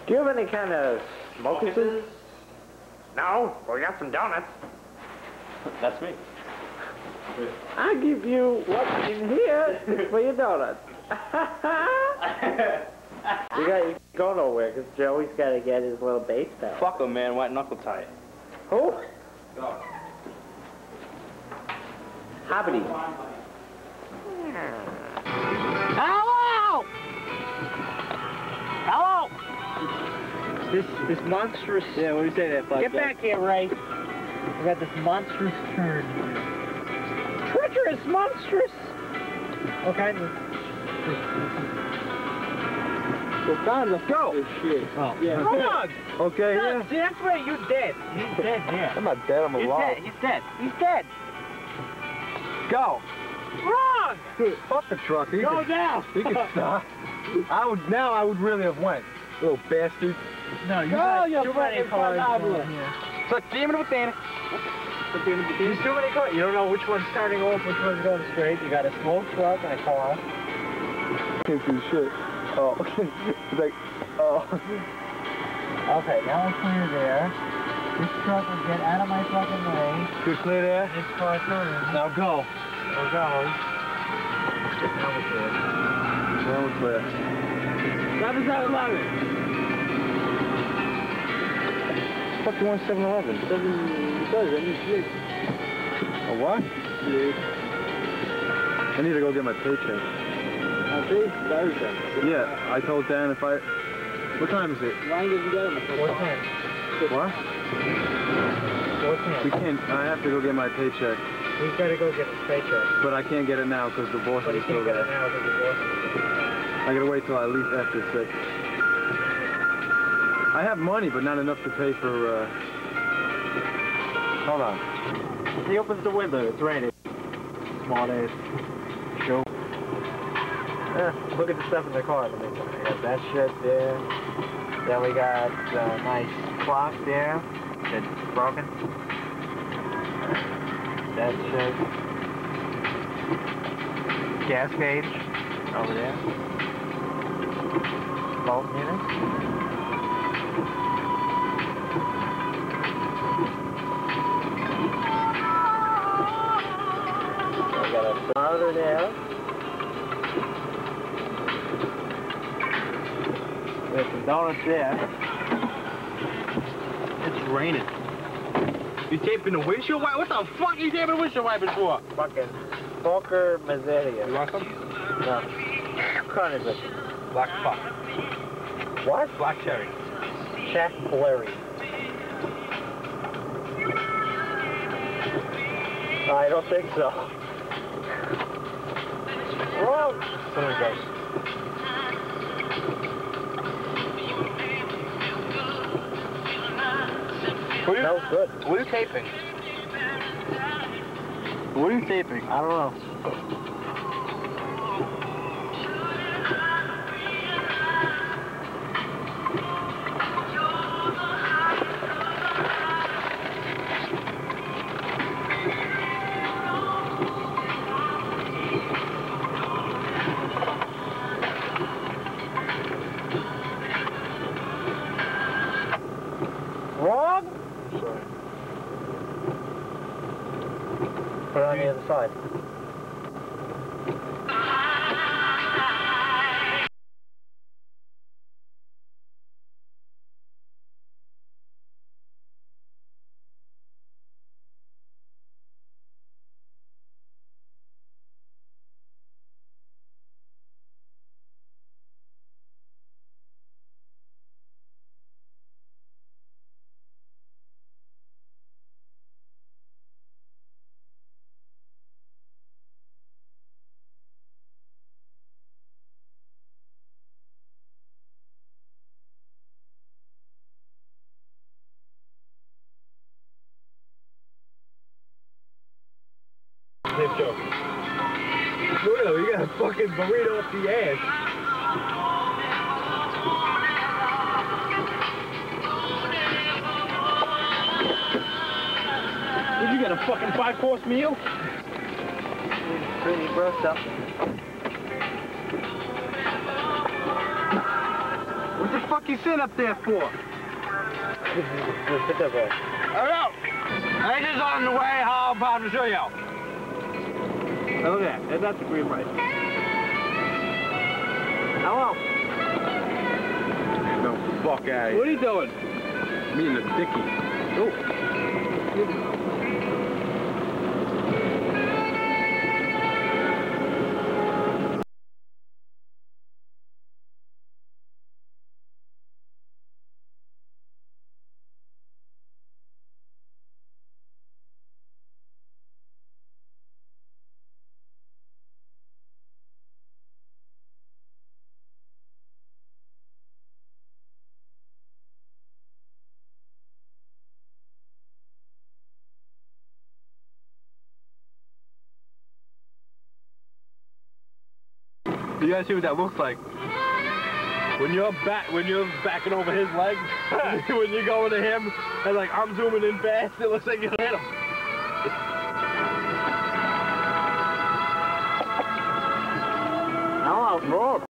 Do you have any kind of smoking? No, we got some donuts. That's me. I'll give you what's in here for your donuts. You can't go nowhere because Joey's got to get his little bass down. Fuck him, man. White knuckle tie it. Who? Go. Hobbity. Hello! Hello! This monstrous... Yeah, what do you say that, Black? Get back here, Ray. We got this monstrous turd here. Treacherous, monstrous! All kinds of... Well, fine, let's go. Oh, shit. Oh, yeah. Come on! Okay, yeah. See, that's where you're dead. He's dead, yeah. I'm not dead, I'm alive. He's dead. He's dead. Go! Wrong! Fuck the truck. Go now! He can stop. Now I would really have went. Little bastard. No, you got too many cars going here. So, damn it with Danny. There's too many cars. You don't know which one's starting off, which one's going straight. You got a small truck and a car. Can't do shit. Oh, it's like, oh. Okay, now we're clear there. This truck will get out of my fucking way. Good clear there? This car turns. Now go. We're going. Now we're clear. Now we're clear. Grab us out 11. Fuck you want 7-Eleven? I need sleep. A what? Sleep. I need to go get my paycheck. Yeah, I told Dan if I... What time is it? Why did you get him? 4:10. What? 4:10. We can't... I have to go get my paycheck. He's got to go get his paycheck. But I can't get it now because the boss But he is still can't get there. it now because the boss is I gotta wait till at least after 6. I have money, but not enough to pay for, Hold on. He opens the window. It's raining. Smart ass. Show. Yeah, look at the stuff in the car. We got that shit there. Then we got a nice clock there that's broken. That shit. Gas gauge over there. Volt meter. We got a starter there. There's some donuts there. It's raining. You taping the windshield wiper? What the fuck are you taping the windshield wipers for? Fucking Fokker Mazzeria. You want some? No. What kind is it? Black fuck. What? Black cherry. Chevrolet. I don't think so. Wrong. There we go. No good. What are you taping? What are you taping? I don't know. Wrong? Sorry. Put it on the other side. Zip joke. No, you got a fucking burrito up the ass. Did you get a fucking 5-course meal? Pretty grossed up. What's the fuck you sitting up there for? Sit there, boy. Hurry up! I just on the way, how about to show you? Oh, look at that. That's a green light. Hello. No, fuck out of here. What are you doing? Me and the sticky. Oh. You guys see what that looks like? When you're backing over his leg, when you're going to him, and like I'm zooming in fast, it looks like you hit him. Hello, Rob.